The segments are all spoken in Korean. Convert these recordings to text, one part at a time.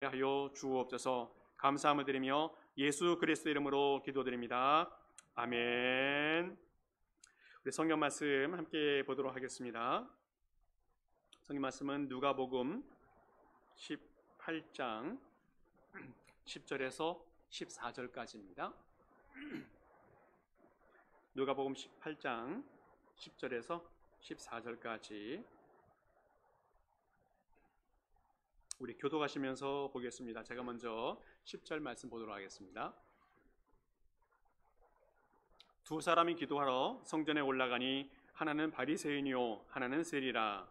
하여 주옵소서. 감사함을 드리며 예수 그리스도 이름으로 기도드립니다. 아멘. 우리 성경 말씀 함께 보도록 하겠습니다. 성경 말씀은 누가복음 18장 10절에서 14절까지입니다. 누가복음 18장 10절에서 14절까지 우리 교도가시면서 보겠습니다. 제가 먼저 10절 말씀 보도록 하겠습니다. 두 사람이 기도하러 성전에 올라가니 하나는 바리새인이요 하나는 세리라.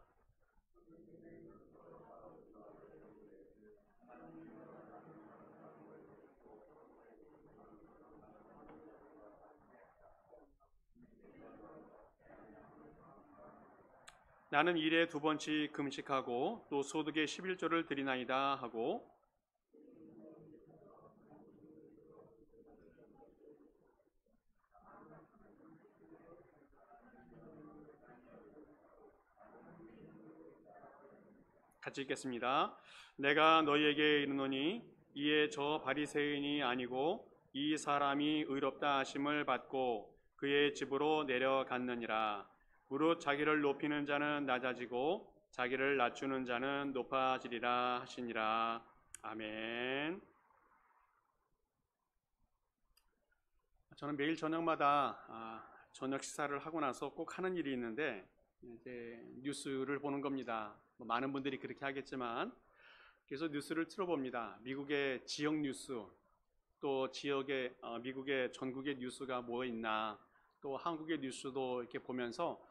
나는 일에 2번씩 금식하고 또 소득의 11조를 드리나이다 하고 같이 읽겠습니다. 내가 너희에게 이르노니 이에 저 바리새인이 아니고 이 사람이 의롭다 하심을 받고 그의 집으로 내려갔느니라. 무릇 자기를 높이는 자는 낮아지고 자기를 낮추는 자는 높아지리라 하시니라. 아멘. 저는 매일 저녁마다 저녁 식사를 하고 나서 꼭 하는 일이 있는데 이제 뉴스를 보는 겁니다. 많은 분들이 그렇게 하겠지만 그래서 뉴스를 틀어봅니다. 미국의 지역 뉴스, 또 지역의 미국의 전국의 뉴스가 뭐 있나, 또 한국의 뉴스도 이렇게 보면서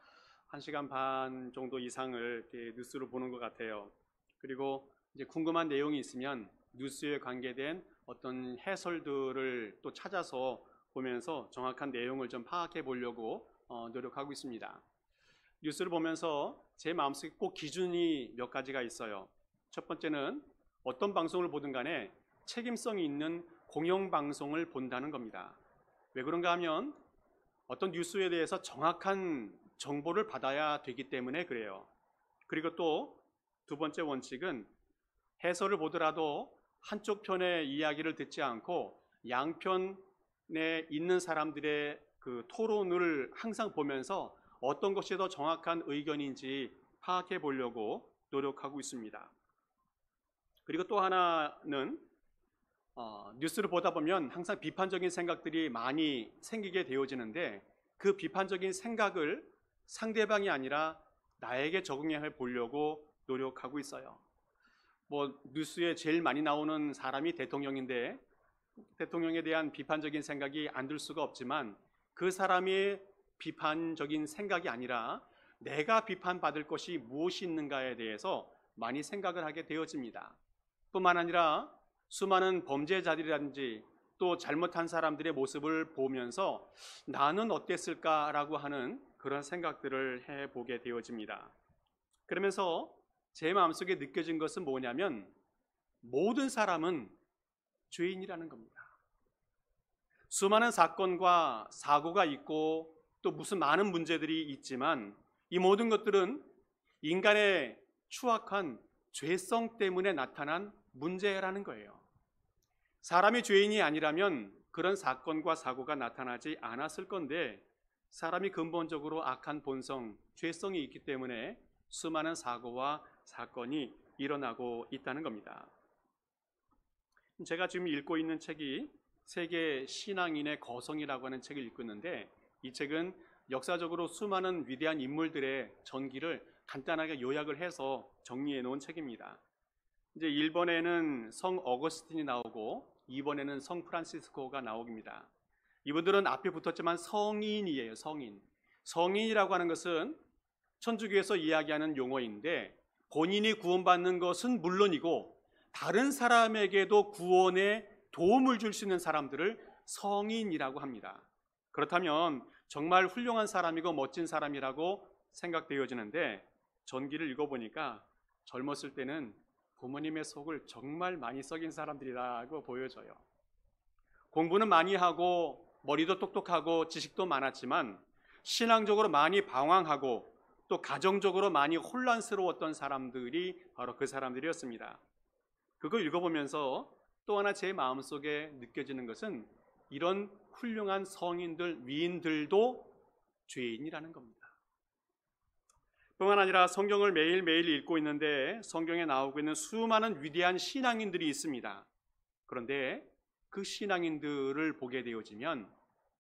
1시간 반 정도 이상을 이렇게 뉴스를 보는 것 같아요. 그리고 이제 궁금한 내용이 있으면 뉴스에 관계된 어떤 해설들을 또 찾아서 보면서 정확한 내용을 좀 파악해 보려고 노력하고 있습니다. 뉴스를 보면서 제 마음속에 꼭 기준이 몇 가지가 있어요. 첫 번째는 어떤 방송을 보든 간에 책임성이 있는 공영방송을 본다는 겁니다. 왜 그런가 하면 어떤 뉴스에 대해서 정확한 정보를 받아야 되기 때문에 그래요. 그리고 또 두 번째 원칙은 해설을 보더라도 한쪽 편의 이야기를 듣지 않고 양편에 있는 사람들의 그 토론을 항상 보면서 어떤 것이 더 정확한 의견인지 파악해 보려고 노력하고 있습니다. 그리고 또 하나는 뉴스를 보다 보면 항상 비판적인 생각들이 많이 생기게 되어지는데 그 비판적인 생각을 상대방이 아니라 나에게 적용해 보려고 노력하고 있어요. 뉴스에 제일 많이 나오는 사람이 대통령인데 대통령에 대한 비판적인 생각이 안 들 수가 없지만 그 사람의 비판적인 생각이 아니라 내가 비판받을 것이 무엇이 있는가에 대해서 많이 생각을 하게 되어집니다. 뿐만 아니라 수많은 범죄자들이라든지 또 잘못한 사람들의 모습을 보면서 나는 어땠을까라고 하는 그런 생각들을 해보게 되어집니다. 그러면서 제 마음속에 느껴진 것은 뭐냐면 모든 사람은 죄인이라는 겁니다. 수많은 사건과 사고가 있고 또 무슨 많은 문제들이 있지만 이 모든 것들은 인간의 추악한 죄성 때문에 나타난 문제라는 거예요. 사람이 죄인이 아니라면 그런 사건과 사고가 나타나지 않았을 건데 사람이 근본적으로 악한 본성, 죄성이 있기 때문에 수많은 사고와 사건이 일어나고 있다는 겁니다. 제가 지금 읽고 있는 책이 세계 신앙인의 거성이라고 하는 책을 읽고 있는데 이 책은 역사적으로 수많은 위대한 인물들의 전기를 간단하게 요약을 해서 정리해 놓은 책입니다. 이제 1번에는 성 어거스틴이 나오고 2번에는 성 프란시스코가 나옵니다. 이분들은 앞에 붙었지만 성인이에요. 성인. 성인이라고 하는 것은 천주교에서 이야기하는 용어인데 본인이 구원받는 것은 물론이고 다른 사람에게도 구원에 도움을 줄 수 있는 사람들을 성인이라고 합니다. 그렇다면 정말 훌륭한 사람이고 멋진 사람이라고 생각되어지는데 전기를 읽어보니까 젊었을 때는 부모님의 속을 정말 많이 썩인 사람들이라고 보여져요. 공부는 많이 하고 머리도 똑똑하고 지식도 많았지만 신앙적으로 많이 방황하고 또 가정적으로 많이 혼란스러웠던 사람들이 바로 그 사람들이었습니다. 그거 읽어보면서 또 하나 제 마음속에 느껴지는 것은 이런 훌륭한 성인들, 위인들도 죄인이라는 겁니다. 뿐만 아니라 성경을 매일매일 읽고 있는데 성경에 나오고 있는 수많은 위대한 신앙인들이 있습니다. 그런데 그 신앙인들을 보게 되어지면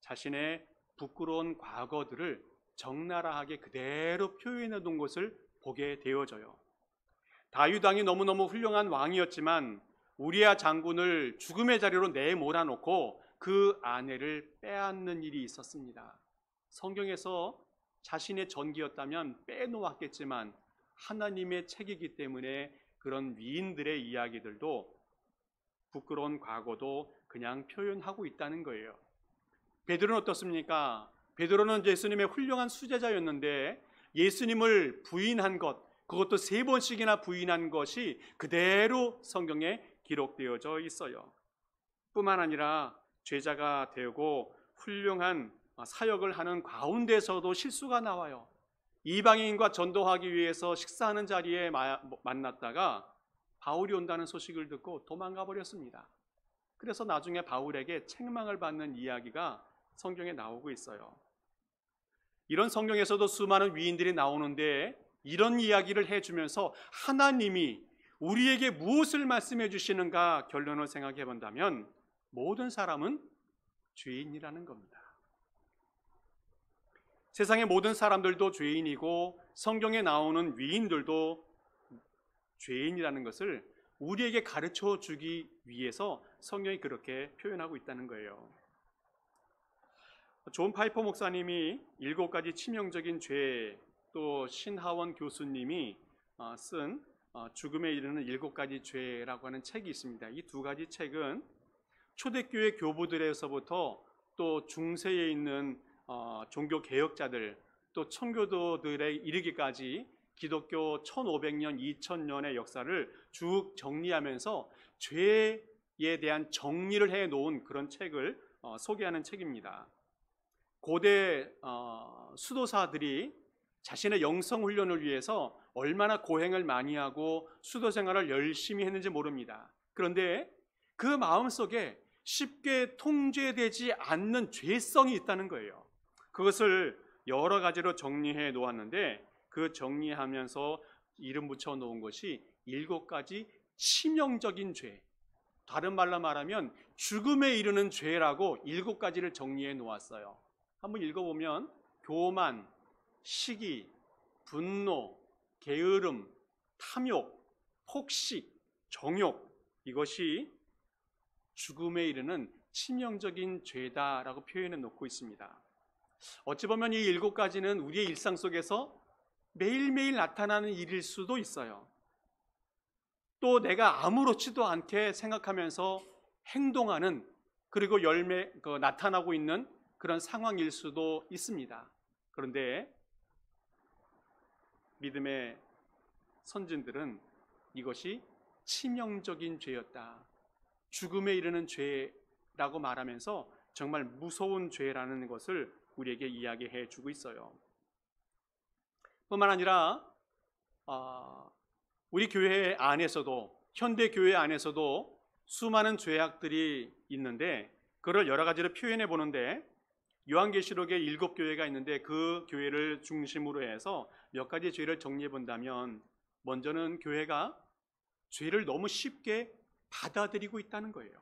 자신의 부끄러운 과거들을 적나라하게 그대로 표현해 둔 것을 보게 되어져요. 다윗 왕이 너무너무 훌륭한 왕이었지만 우리야 장군을 죽음의 자리로 내몰아놓고 그 아내를 빼앗는 일이 있었습니다. 성경에서 자신의 전기였다면 빼놓았겠지만 하나님의 책이기 때문에 그런 위인들의 이야기들도 부끄러운 과거도 그냥 표현하고 있다는 거예요. 베드로는 어떻습니까? 베드로는 예수님의 훌륭한 수제자였는데 예수님을 부인한 것, 그것도 3번씩이나 부인한 것이 그대로 성경에 기록되어져 있어요. 뿐만 아니라 제자가 되고 훌륭한 사역을 하는 가운데서도 실수가 나와요. 이방인과 전도하기 위해서 식사하는 자리에 만났다가 바울이 온다는 소식을 듣고 도망가 버렸습니다. 그래서 나중에 바울에게 책망을 받는 이야기가 성경에 나오고 있어요. 이런 성경에서도 수많은 위인들이 나오는데 이런 이야기를 해주면서 하나님이 우리에게 무엇을 말씀해 주시는가 결론을 생각해 본다면 모든 사람은 죄인이라는 겁니다. 세상의 모든 사람들도 죄인이고 성경에 나오는 위인들도 죄인이라는 것을 우리에게 가르쳐 주기 위해서 성경이 그렇게 표현하고 있다는 거예요. 존 파이퍼 목사님이 7가지 치명적인 죄, 또 신하원 교수님이 쓴 죽음에 이르는 7가지 죄라고 하는 책이 있습니다. 이 2가지 책은 초대교회 교부들에서부터 또 중세에 있는 종교 개혁자들, 또 청교도들에 이르기까지 기독교 1500년, 2000년의 역사를 쭉 정리하면서 죄에 대한 정리를 해놓은 그런 책을 소개하는 책입니다. 고대 수도사들이 자신의 영성 훈련을 위해서 얼마나 고행을 많이 하고 수도 생활을 열심히 했는지 모릅니다. 그런데 그 마음속에 쉽게 통제되지 않는 죄성이 있다는 거예요. 그것을 여러 가지로 정리해 놓았는데 그 정리하면서 이름 붙여 놓은 것이 7가지 치명적인 죄, 다른 말로 말하면 죽음에 이르는 죄라고 7가지를 정리해 놓았어요. 한번 읽어보면 교만, 시기, 분노, 게으름, 탐욕, 폭식, 정욕, 이것이 죽음에 이르는 치명적인 죄다라고 표현해 놓고 있습니다. 어찌 보면 이 7가지는 우리의 일상 속에서 매일매일 나타나는 일일 수도 있어요. 또 내가 아무렇지도 않게 생각하면서 행동하는, 그리고 나타나고 있는 그런 상황일 수도 있습니다. 그런데 믿음의 선진들은 이것이 치명적인 죄였다, 죽음에 이르는 죄라고 말하면서 정말 무서운 죄라는 것을 우리에게 이야기해 주고 있어요. 뿐만 아니라 우리 교회 안에서도, 현대 교회 안에서도 수많은 죄악들이 있는데 그걸 여러 가지로 표현해 보는데 요한계시록에 7교회가 있는데 그 교회를 중심으로 해서 몇 가지 죄를 정리해 본다면 먼저는 교회가 죄를 너무 쉽게 받아들이고 있다는 거예요.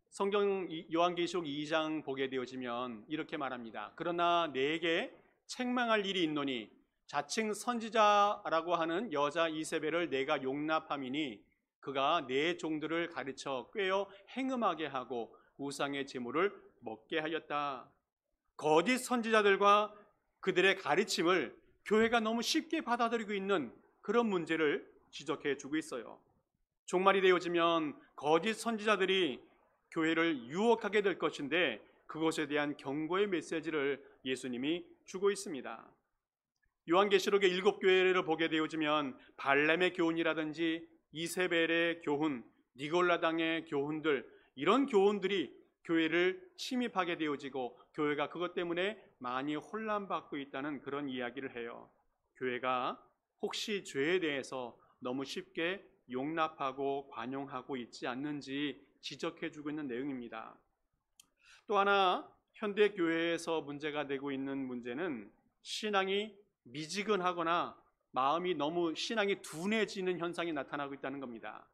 성경 요한계시록 2장 보게 되어지면 이렇게 말합니다. 그러나 내게 책망할 일이 있노니 자칭 선지자라고 하는 여자 이세벨을 내가 용납함이니 그가 내 종들을 가르쳐 꾀어 행음하게 하고 우상의 제물을 먹게 하였다. 거짓 선지자들과 그들의 가르침을 교회가 너무 쉽게 받아들이고 있는 그런 문제를 지적해 주고 있어요. 종말이 되어지면 거짓 선지자들이 교회를 유혹하게 될 것인데 그것에 대한 경고의 메시지를 예수님이 주고 있습니다. 요한계시록의 7교회를 보게 되어지면 발람의 교훈이라든지 이세벨의 교훈, 니골라당의 교훈들, 이런 교훈들이 교회를 침입하게 되어지고 교회가 그것 때문에 많이 혼란받고 있다는 그런 이야기를 해요. 교회가 혹시 죄에 대해서 너무 쉽게 용납하고 관용하고 있지 않는지 지적해주고 있는 내용입니다. 또 하나 현대 교회에서 문제가 되고 있는 문제는 신앙이 미지근하거나 마음이 너무 신앙이 둔해지는 현상이 나타나고 있다는 겁니다.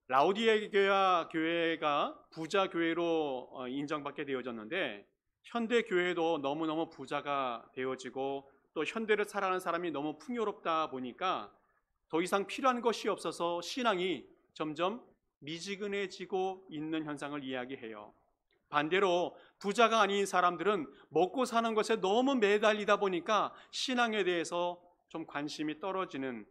라오디게아 교회가 부자 교회로 인정받게 되어졌는데 현대 교회도 너무너무 부자가 되어지고 또 현대를 살아가는 사람이 너무 풍요롭다 보니까 더 이상 필요한 것이 없어서 신앙이 점점 미지근해지고 있는 현상을 이야기해요. 반대로 부자가 아닌 사람들은 먹고 사는 것에 너무 매달리다 보니까 신앙에 대해서 좀 관심이 떨어지는,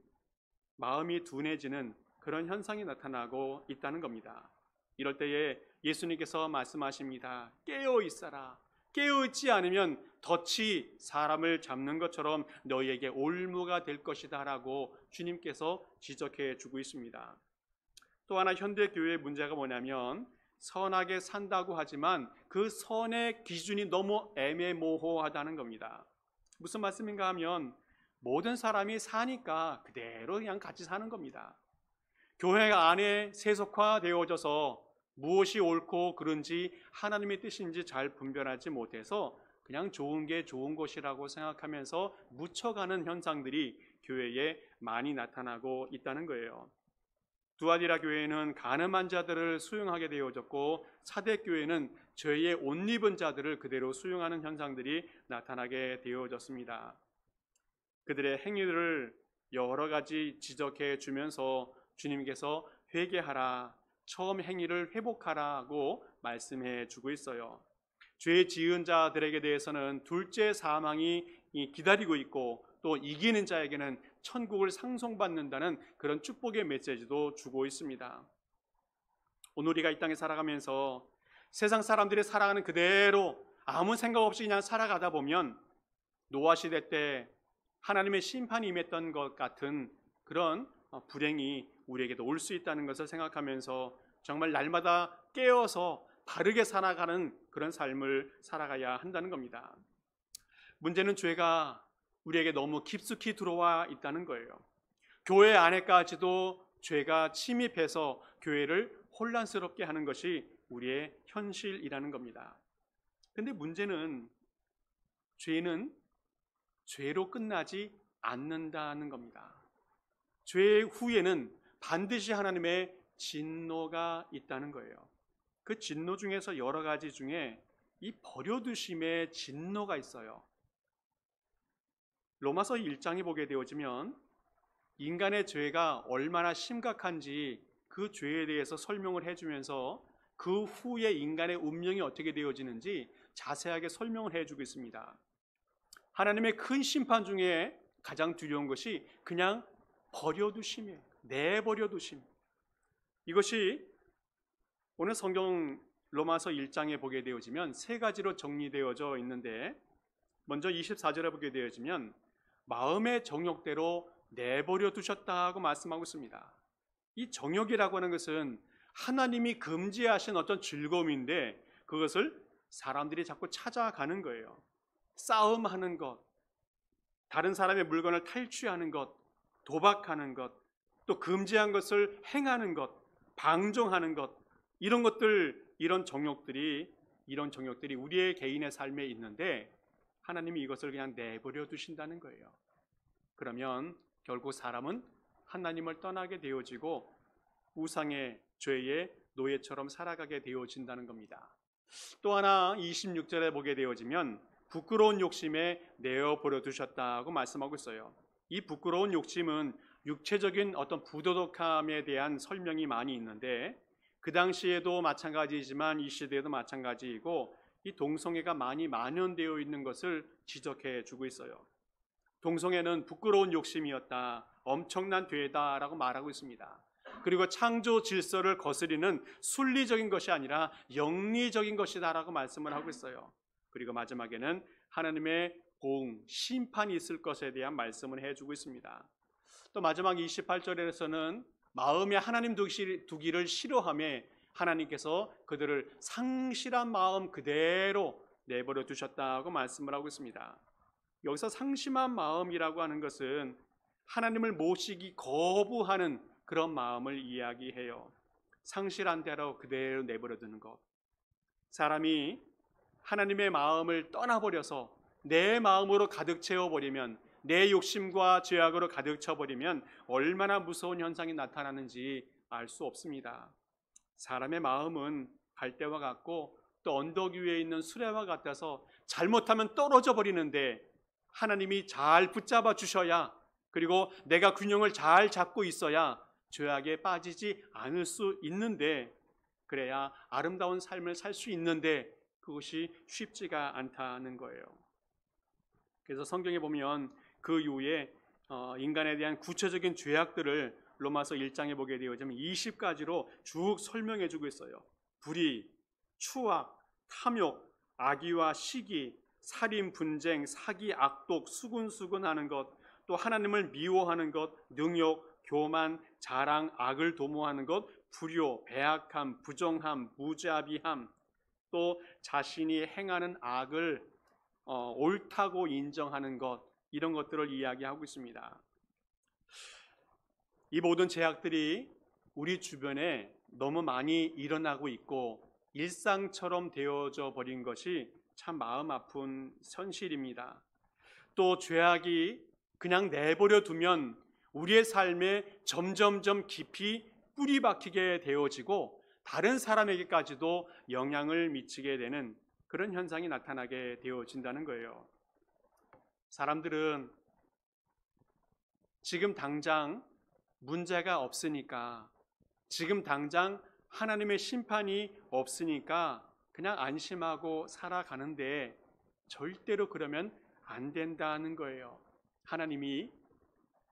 마음이 둔해지는 그런 현상이 나타나고 있다는 겁니다. 이럴 때에 예수님께서 말씀하십니다. 깨어 있어라. 깨어 있지 않으면 덫이 사람을 잡는 것처럼 너희에게 올무가 될 것이다 라고 주님께서 지적해 주고 있습니다. 또 하나 현대 교회의 문제가 뭐냐면 선하게 산다고 하지만 그 선의 기준이 너무 애매모호하다는 겁니다. 무슨 말씀인가 하면 모든 사람이 사니까 그대로 그냥 같이 사는 겁니다. 교회 안에 세속화되어져서 무엇이 옳고 그른지 하나님의 뜻인지 잘 분별하지 못해서 그냥 좋은 게 좋은 것이라고 생각하면서 묻혀가는 현상들이 교회에 많이 나타나고 있다는 거예요. 두아디라 교회는 가늠한 자들을 수용하게 되어졌고 사대 교회는 죄의 옷 입은 자들을 그대로 수용하는 현상들이 나타나게 되어졌습니다. 그들의 행위를 여러 가지 지적해 주면서 주님께서 회개하라, 처음 행위를 회복하라고 말씀해 주고 있어요. 죄 지은 자들에게 대해서는 둘째 사망이 기다리고 있고 또 이기는 자에게는 천국을 상속받는다는 그런 축복의 메시지도 주고 있습니다. 오늘 우리가 이 땅에 살아가면서 세상 사람들이 살아가는 그대로 아무 생각 없이 그냥 살아가다 보면 노아 시대 때 하나님의 심판이 임했던 것 같은 그런 불행이 우리에게도 올 수 있다는 것을 생각하면서 정말 날마다 깨어서 바르게 살아가는 그런 삶을 살아가야 한다는 겁니다. 문제는 죄가 우리에게 너무 깊숙이 들어와 있다는 거예요. 교회 안에까지도 죄가 침입해서 교회를 혼란스럽게 하는 것이 우리의 현실이라는 겁니다. 근데 문제는 죄는 죄로 끝나지 않는다는 겁니다. 죄 후에는 반드시 하나님의 진노가 있다는 거예요. 그 진노 중에서 여러 가지 중에 이 버려두심의 진노가 있어요. 로마서 1장에 보게 되어지면 인간의 죄가 얼마나 심각한지 그 죄에 대해서 설명을 해주면서 그 후에 인간의 운명이 어떻게 되어지는지 자세하게 설명을 해주고 있습니다. 하나님의 큰 심판 중에 가장 두려운 것이 그냥 버려두심이에요. 내버려두심. 이것이 오늘 성경 로마서 1장에 보게 되어지면 세 가지로 정리되어져 있는데 먼저 24절에 보게 되어지면 마음의 정욕대로 내버려 두셨다고 말씀하고 있습니다. 이 정욕이라고 하는 것은 하나님이 금지하신 어떤 즐거움인데 그것을 사람들이 자꾸 찾아가는 거예요. 싸움하는 것, 다른 사람의 물건을 탈취하는 것, 도박하는 것, 또 금지한 것을 행하는 것, 방종하는 것, 이런 것들, 이런 정욕들이 우리의 개인의 삶에 있는데 하나님이 이것을 그냥 내버려 두신다는 거예요. 그러면 결국 사람은 하나님을 떠나게 되어지고 우상의 죄의 노예처럼 살아가게 되어진다는 겁니다. 또 하나 26절에 보게 되어지면 부끄러운 욕심에 내어버려 두셨다고 말씀하고 있어요. 이 부끄러운 욕심은 육체적인 어떤 부도덕함에 대한 설명이 많이 있는데 그 당시에도 마찬가지이지만 이 시대에도 마찬가지이고 이 동성애가 많이 만연되어 있는 것을 지적해 주고 있어요. 동성애는 부끄러운 욕심이었다, 엄청난 죄다라고 말하고 있습니다. 그리고 창조 질서를 거스리는 순리적인 것이 아니라 영리적인 것이다라고 말씀을 하고 있어요. 그리고 마지막에는 하나님의 공, 심판이 있을 것에 대한 말씀을 해주고 있습니다. 또 마지막 28절에서는 마음에 하나님 두기를 싫어하며 하나님께서 그들을 상실한 마음 그대로 내버려 두셨다고 말씀을 하고 있습니다. 여기서 상심한 마음이라고 하는 것은 하나님을 모시기 거부하는 그런 마음을 이야기해요. 상실한 대로 그대로 내버려 두는 것. 사람이 하나님의 마음을 떠나버려서 내 마음으로 가득 채워버리면, 내 욕심과 죄악으로 가득 차버리면 얼마나 무서운 현상이 나타나는지 알 수 없습니다. 사람의 마음은 갈대와 같고 또 언덕 위에 있는 수레와 같아서 잘못하면 떨어져 버리는데, 하나님이 잘 붙잡아 주셔야, 그리고 내가 균형을 잘 잡고 있어야 죄악에 빠지지 않을 수 있는데, 그래야 아름다운 삶을 살 수 있는데 그것이 쉽지가 않다는 거예요. 그래서 성경에 보면 그 이후에 인간에 대한 구체적인 죄악들을 로마서 1장에 보게 되어지면 20가지로 쭉 설명해 주고 있어요. 불의, 추악, 탐욕, 악의와 시기, 살인, 분쟁, 사기, 악독, 수군수군하는 것, 또 하나님을 미워하는 것, 능욕, 교만, 자랑, 악을 도모하는 것, 불효, 배악함, 부정함, 무자비함, 또 자신이 행하는 악을 옳다고 인정하는 것, 이런 것들을 이야기하고 있습니다. 이 모든 죄악들이 우리 주변에 너무 많이 일어나고 있고 일상처럼 되어져 버린 것이 참 마음 아픈 현실입니다. 또 죄악이 그냥 내버려 두면 우리의 삶에 점점점 깊이 뿌리 박히게 되어지고 다른 사람에게까지도 영향을 미치게 되는 그런 현상이 나타나게 되어진다는 거예요. 사람들은 지금 당장 문제가 없으니까, 지금 당장 하나님의 심판이 없으니까 그냥 안심하고 살아가는데, 절대로 그러면 안 된다는 거예요. 하나님이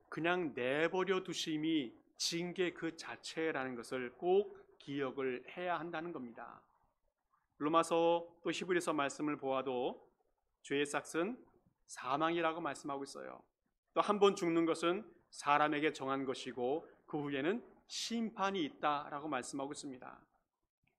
그냥 내버려 두심이 징계 그 자체라는 것을 꼭 기억을 해야 한다는 겁니다. 로마서 또 히브리서 말씀을 보아도 죄의 삭은 사망이라고 말씀하고 있어요. 또 한 번 죽는 것은 사람에게 정한 것이고 그 후에는 심판이 있다라고 말씀하고 있습니다.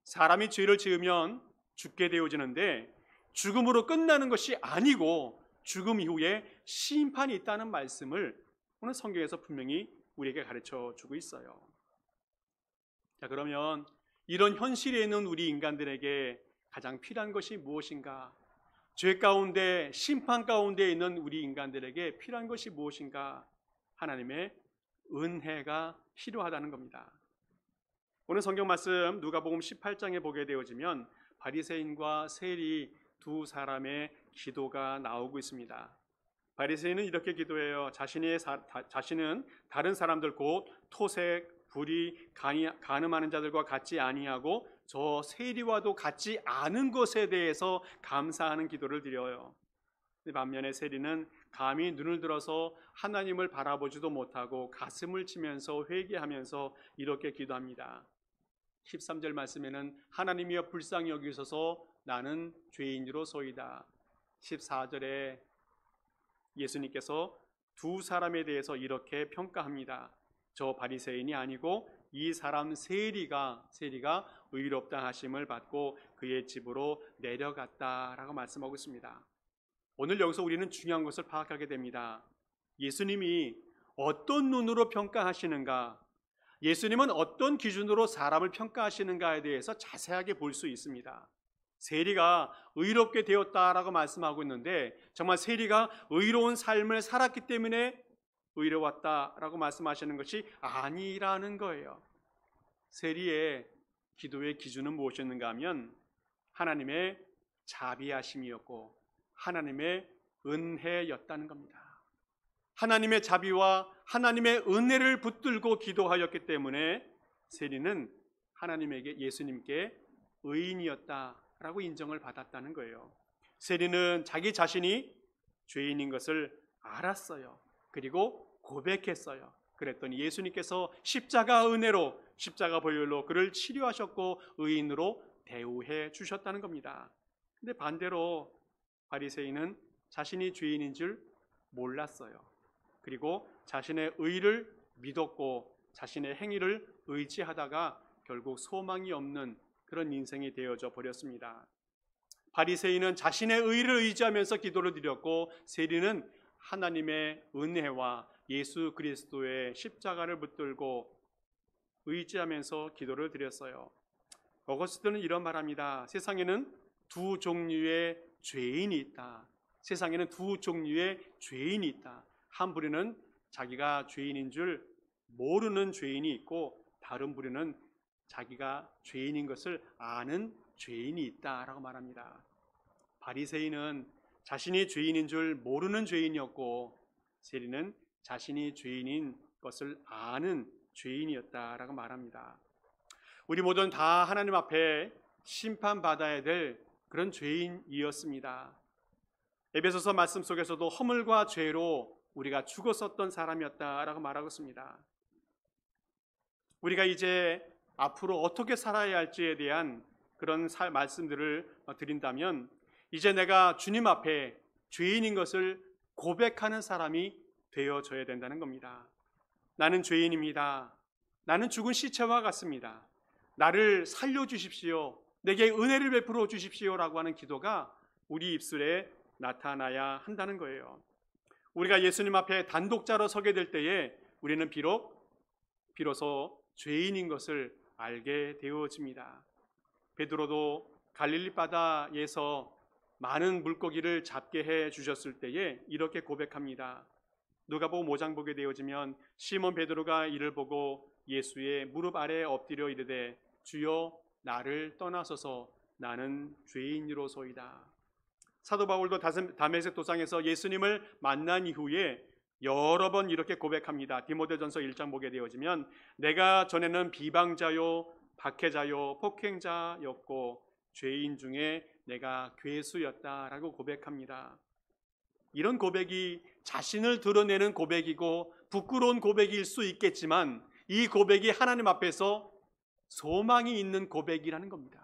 사람이 죄를 지으면 죽게 되어지는데 죽음으로 끝나는 것이 아니고 죽음 이후에 심판이 있다는 말씀을 오늘 성경에서 분명히 우리에게 가르쳐 주고 있어요. 자, 그러면 이런 현실에 있는 우리 인간들에게 가장 필요한 것이 무엇인가? 죄 가운데, 심판 가운데 있는 우리 인간들에게 필요한 것이 무엇인가? 하나님의 은혜가 필요하다는 겁니다. 오늘 성경 말씀 누가복음 18장에 보게 되어지면 바리새인과 세리 두 사람의 기도가 나오고 있습니다. 바리새인은 이렇게 기도해요. 자신은 다른 사람들 곧 토색, 불의, 간음하는 자들과 같지 아니하고 저 세리와도 같지 않은 것에 대해서 감사하는 기도를 드려요. 반면에 세리는 감히 눈을 들어서 하나님을 바라보지도 못하고 가슴을 치면서 회개하면서 이렇게 기도합니다. 13절 말씀에는 하나님이여 불쌍히 여기소서 나는 죄인으로소이다. 14절에 예수님께서 두 사람에 대해서 이렇게 평가합니다. 저 바리새인이 아니고 이 사람 세리가 의롭다 하심을 받고 그의 집으로 내려갔다라고 말씀하고 있습니다. 오늘 여기서 우리는 중요한 것을 파악하게 됩니다. 예수님이 어떤 눈으로 평가하시는가, 예수님은 어떤 기준으로 사람을 평가하시는가에 대해서 자세하게 볼 수 있습니다. 세리가 의롭게 되었다라고 말씀하고 있는데 정말 세리가 의로운 삶을 살았기 때문에 의로웠다라고 말씀하시는 것이 아니라는 거예요. 세리의 기도의 기준은 무엇이었는가 하면 하나님의 자비하심이었고 하나님의 은혜였다는 겁니다. 하나님의 자비와 하나님의 은혜를 붙들고 기도하였기 때문에 세리는 하나님에게, 예수님께 의인이었다라고 인정을 받았다는 거예요. 세리는 자기 자신이 죄인인 것을 알았어요. 그리고 고백했어요. 그랬더니 예수님께서 십자가 은혜로, 십자가 보혈로 그를 치료하셨고 의인으로 대우해 주셨다는 겁니다. 근데 반대로 바리새인은 자신이 죄인인 줄 몰랐어요. 그리고 자신의 의를 믿었고 자신의 행위를 의지하다가 결국 소망이 없는 그런 인생이 되어져 버렸습니다. 바리새인은 자신의 의를 의지하면서 기도를 드렸고 세리는 하나님의 은혜와 예수 그리스도의 십자가를 붙들고 의지하면서 기도를 드렸어요. 어거스틴은 이런 말합니다. 세상에는 두 종류의 죄인이 있다. 세상에는 두 종류의 죄인이 있다. 한 부류는 자기가 죄인인 줄 모르는 죄인이 있고, 다른 부류는 자기가 죄인인 것을 아는 죄인이 있다라고 말합니다. 바리새인은 자신이 죄인인 줄 모르는 죄인이었고, 세리는 자신이 죄인인 것을 아는 죄인이었다라고 말합니다. 우리 모두는 다 하나님 앞에 심판받아야 될 그런 죄인이었습니다. 에베소서 말씀 속에서도 허물과 죄로 우리가 죽었었던 사람이었다라고 말하고 있습니다. 우리가 이제 앞으로 어떻게 살아야 할지에 대한 그런 말씀들을 드린다면, 이제 내가 주님 앞에 죄인인 것을 고백하는 사람이 되어져야 된다는 겁니다. 나는 죄인입니다. 나는 죽은 시체와 같습니다. 나를 살려주십시오. 내게 은혜를 베풀어 주십시오라고 하는 기도가 우리 입술에 나타나야 한다는 거예요. 우리가 예수님 앞에 단독자로 서게 될 때에 우리는 비로소 죄인인 것을 알게 되어집니다. 베드로도 갈릴리 바다에서 많은 물고기를 잡게 해 주셨을 때에 이렇게 고백합니다. 누가복음 5장 보게 되어지면 시몬 베드로가 이를 보고 예수의 무릎 아래에 엎드려 이르되 주여 나를 떠나소서 나는 죄인이로소이다. 사도 바울도 다메섹 도상에서 예수님을 만난 이후에 여러 번 이렇게 고백합니다. 디모데전서 1장 보게 되어지면 내가 전에는 비방자요 박해자요 폭행자였고 죄인 중에 내가 괴수였다라고 고백합니다. 이런 고백이 자신을 드러내는 고백이고 부끄러운 고백일 수 있겠지만, 이 고백이 하나님 앞에서 소망이 있는 고백이라는 겁니다.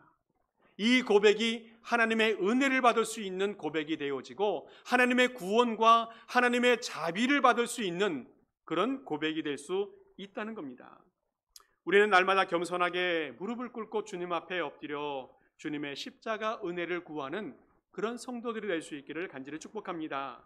이 고백이 하나님의 은혜를 받을 수 있는 고백이 되어지고 하나님의 구원과 하나님의 자비를 받을 수 있는 그런 고백이 될 수 있다는 겁니다. 우리는 날마다 겸손하게 무릎을 꿇고 주님 앞에 엎드려 주님의 십자가 은혜를 구하는 그런 성도들이 될 수 있기를 간절히 축복합니다.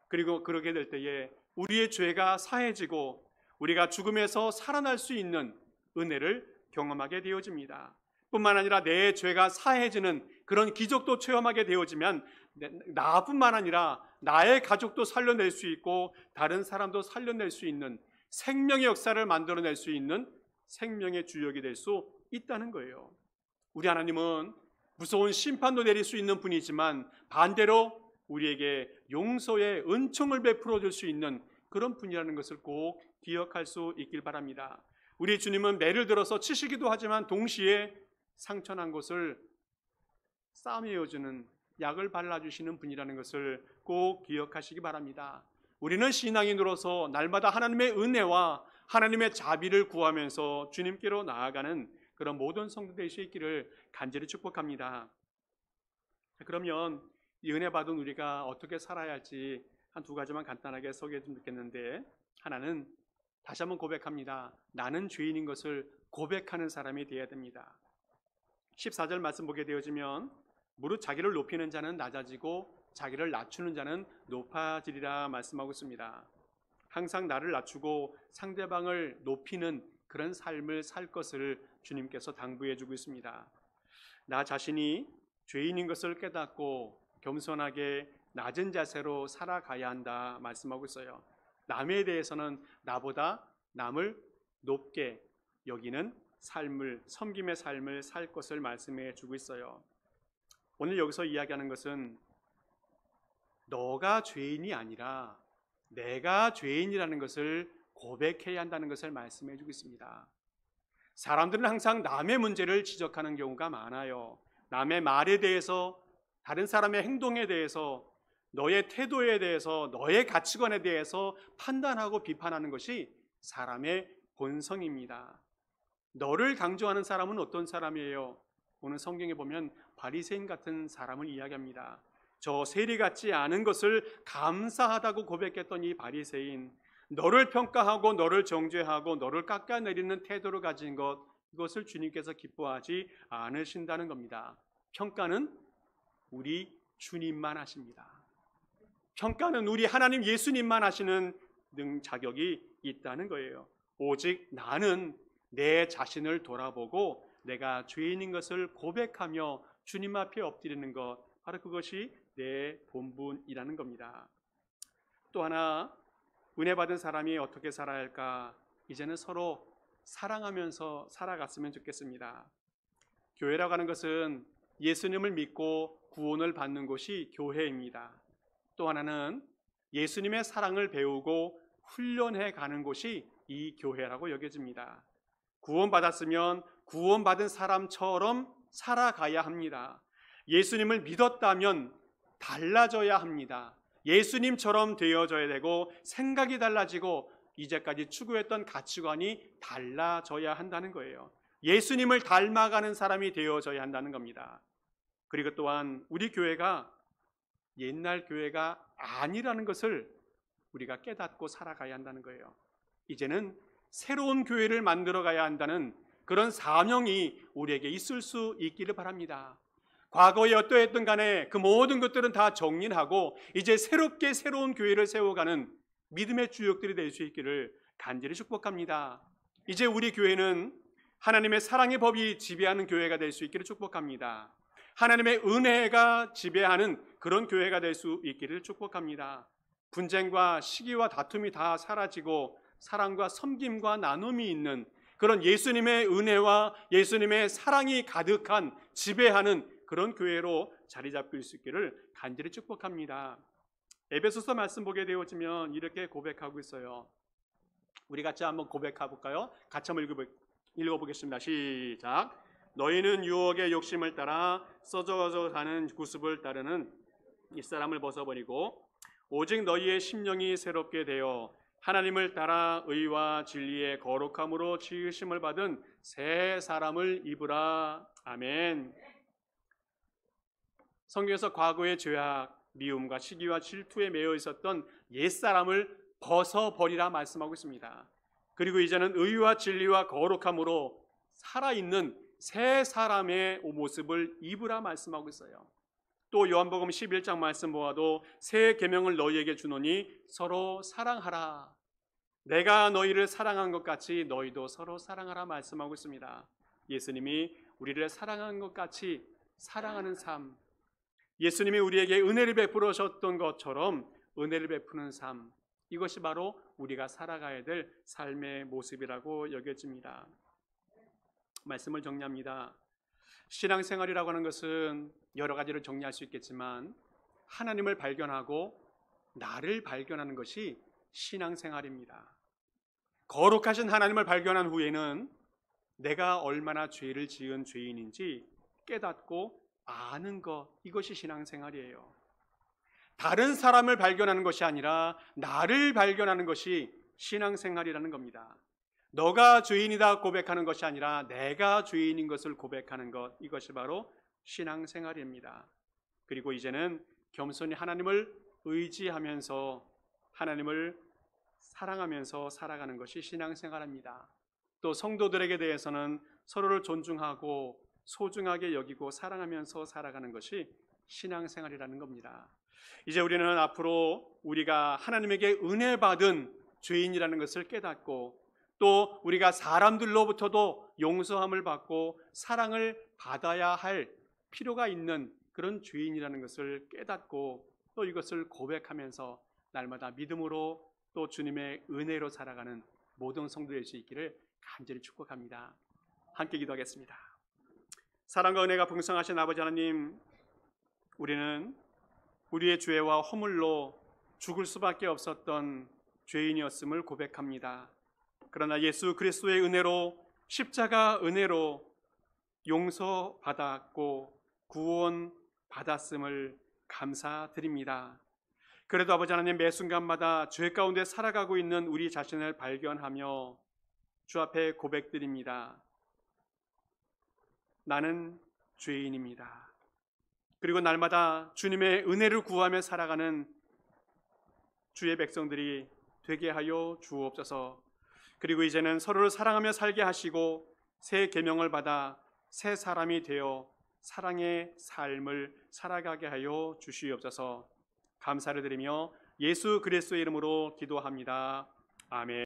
그리고 그러게 될 때에 우리의 죄가 사해지고 우리가 죽음에서 살아날 수 있는 은혜를 경험하게 되어집니다. 뿐만 아니라 내 죄가 사해지는 그런 기적도 체험하게 되어지면 나뿐만 아니라 나의 가족도 살려낼 수 있고 다른 사람도 살려낼 수 있는 생명의 역사를 만들어낼 수 있는 생명의 주역이 될 수 있다는 거예요. 우리 하나님은 무서운 심판도 내릴 수 있는 분이지만 반대로 우리에게 용서의 은총을 베풀어 줄 수 있는 그런 분이라는 것을 꼭 기억할 수 있길 바랍니다. 우리 주님은 매를 들어서 치시기도 하지만 동시에 상처난 곳을 싸매어주는 약을 발라주시는 분이라는 것을 꼭 기억하시기 바랍니다. 우리는 신앙인으로서 날마다 하나님의 은혜와 하나님의 자비를 구하면서 주님께로 나아가는 그런 모든 성도 될 수 있기를 간절히 축복합니다. 그러면 이 은혜 받은 우리가 어떻게 살아야 할지 한 두 가지만 간단하게 소개해 주겠는데, 하나는 다시 한번 고백합니다. 나는 죄인인 것을 고백하는 사람이 되어야 됩니다. 14절 말씀 보게 되어지면 무릇 자기를 높이는 자는 낮아지고 자기를 낮추는 자는 높아지리라 말씀하고 있습니다. 항상 나를 낮추고 상대방을 높이는 그런 삶을 살 것을 주님께서 당부해 주고 있습니다. 나 자신이 죄인인 것을 깨닫고 겸손하게 낮은 자세로 살아가야 한다 말씀하고 있어요. 남에 대해서는 나보다 남을 높게 여기는 삶을, 섬김의 삶을 살 것을 말씀해 주고 있어요. 오늘 여기서 이야기하는 것은 너가 죄인이 아니라 내가 죄인이라는 것을 고백해야 한다는 것을 말씀해 주고 있습니다. 사람들은 항상 남의 문제를 지적하는 경우가 많아요. 남의 말에 대해서, 다른 사람의 행동에 대해서, 너의 태도에 대해서, 너의 가치관에 대해서 판단하고 비판하는 것이 사람의 본성입니다. 너를 강조하는 사람은 어떤 사람이에요? 오늘 성경에 보면 바리새인 같은 사람을 이야기합니다. 저 세리 같지 않은 것을 감사하다고 고백했던 이 바리새인, 너를 평가하고 너를 정죄하고 너를 깎아내리는 태도를 가진 것, 이것을 주님께서 기뻐하지 않으신다는 겁니다. 평가는 우리 주님만 하십니다. 평가는 우리 하나님 예수님만 하시는 자격이 있다는 거예요. 오직 나는 내 자신을 돌아보고 내가 죄인인 것을 고백하며 주님 앞에 엎드리는 것, 바로 그것이 내 본분이라는 겁니다. 또 하나, 은혜 받은 사람이 어떻게 살아야 할까? 이제는 서로 사랑하면서 살아갔으면 좋겠습니다. 교회라고 하는 것은 예수님을 믿고 구원을 받는 곳이 교회입니다. 또 하나는 예수님의 사랑을 배우고 훈련해 가는 곳이 이 교회라고 여겨집니다. 구원받았으면 구원받은 사람처럼 살아가야 합니다. 예수님을 믿었다면 달라져야 합니다. 예수님처럼 되어져야 되고 생각이 달라지고 이제까지 추구했던 가치관이 달라져야 한다는 거예요. 예수님을 닮아가는 사람이 되어져야 한다는 겁니다. 그리고 또한 우리 교회가 옛날 교회가 아니라는 것을 우리가 깨닫고 살아가야 한다는 거예요. 이제는 새로운 교회를 만들어 가야 한다는 그런 사명이 우리에게 있을 수 있기를 바랍니다. 과거에 어떠했든 간에 그 모든 것들은 다 정리하고 이제 새롭게 새로운 교회를 세워가는 믿음의 주역들이 될 수 있기를 간절히 축복합니다. 이제 우리 교회는 하나님의 사랑의 법이 지배하는 교회가 될 수 있기를 축복합니다. 하나님의 은혜가 지배하는 그런 교회가 될 수 있기를 축복합니다. 분쟁과 시기와 다툼이 다 사라지고 사랑과 섬김과 나눔이 있는 그런 예수님의 은혜와 예수님의 사랑이 가득한 지배하는 그런 교회로 자리 잡을 수 있기를 간절히 축복합니다. 에베소서 말씀 보게 되어지면 이렇게 고백하고 있어요. 우리 같이 한번 고백해 볼까요? 같이 한번 읽어보겠습니다. 시작. 너희는 유혹의 욕심을 따라 썩어져 가는 구습을 따르는 이 사람을 벗어버리고 오직 너희의 심령이 새롭게 되어 하나님을 따라 의와 진리의 거룩함으로 지으심을 받은 새 사람을 입으라. 아멘. 성경에서 과거의 죄악, 미움과 시기와 질투에 매여 있었던 옛사람을 벗어버리라 말씀하고 있습니다. 그리고 이제는 의와 진리와 거룩함으로 살아있는 새 사람의 모습을 입으라 말씀하고 있어요. 또 요한복음 11장 말씀 보아도 새 계명을 너희에게 주노니 서로 사랑하라. 내가 너희를 사랑한 것 같이 너희도 서로 사랑하라 말씀하고 있습니다. 예수님이 우리를 사랑한 것 같이 사랑하는 삶, 예수님이 우리에게 은혜를 베풀으셨던 것처럼 은혜를 베푸는 삶, 이것이 바로 우리가 살아가야 될 삶의 모습이라고 여겨집니다. 말씀을 정리합니다. 신앙생활이라고 하는 것은 여러 가지를 정리할 수 있겠지만 하나님을 발견하고 나를 발견하는 것이 신앙생활입니다. 거룩하신 하나님을 발견한 후에는 내가 얼마나 죄를 지은 죄인인지 깨닫고 아는 것, 이것이 신앙생활이에요. 다른 사람을 발견하는 것이 아니라 나를 발견하는 것이 신앙생활이라는 겁니다. 너가 죄인이다 고백하는 것이 아니라 내가 죄인인 것을 고백하는 것, 이것이 바로 신앙생활입니다. 그리고 이제는 겸손히 하나님을 의지하면서 하나님을 사랑하면서 살아가는 것이 신앙생활입니다. 또 성도들에게 대해서는 서로를 존중하고 소중하게 여기고 사랑하면서 살아가는 것이 신앙생활이라는 겁니다. 이제 우리는 앞으로 우리가 하나님에게 은혜 받은 죄인이라는 것을 깨닫고 또 우리가 사람들로부터도 용서함을 받고 사랑을 받아야 할 필요가 있는 그런 죄인이라는 것을 깨닫고 또 이것을 고백하면서 날마다 믿음으로 또 주님의 은혜로 살아가는 모든 성도 될 수 있기를 간절히 축복합니다. 함께 기도하겠습니다. 사랑과 은혜가 풍성하신 아버지 하나님, 우리는 우리의 죄와 허물로 죽을 수밖에 없었던 죄인이었음을 고백합니다. 그러나 예수 그리스도의 은혜로, 십자가 은혜로 용서받았고 구원받았음을 감사드립니다. 그래도 아버지 하나님, 매 순간마다 죄 가운데 살아가고 있는 우리 자신을 발견하며 주 앞에 고백드립니다. 나는 죄인입니다. 그리고 날마다 주님의 은혜를 구하며 살아가는 주의 백성들이 되게 하여 주옵소서. 그리고 이제는 서로를 사랑하며 살게 하시고 새 계명을 받아 새 사람이 되어 사랑의 삶을 살아가게 하여 주시옵소서. 감사를 드리며 예수 그리스도의 이름으로 기도합니다. 아멘.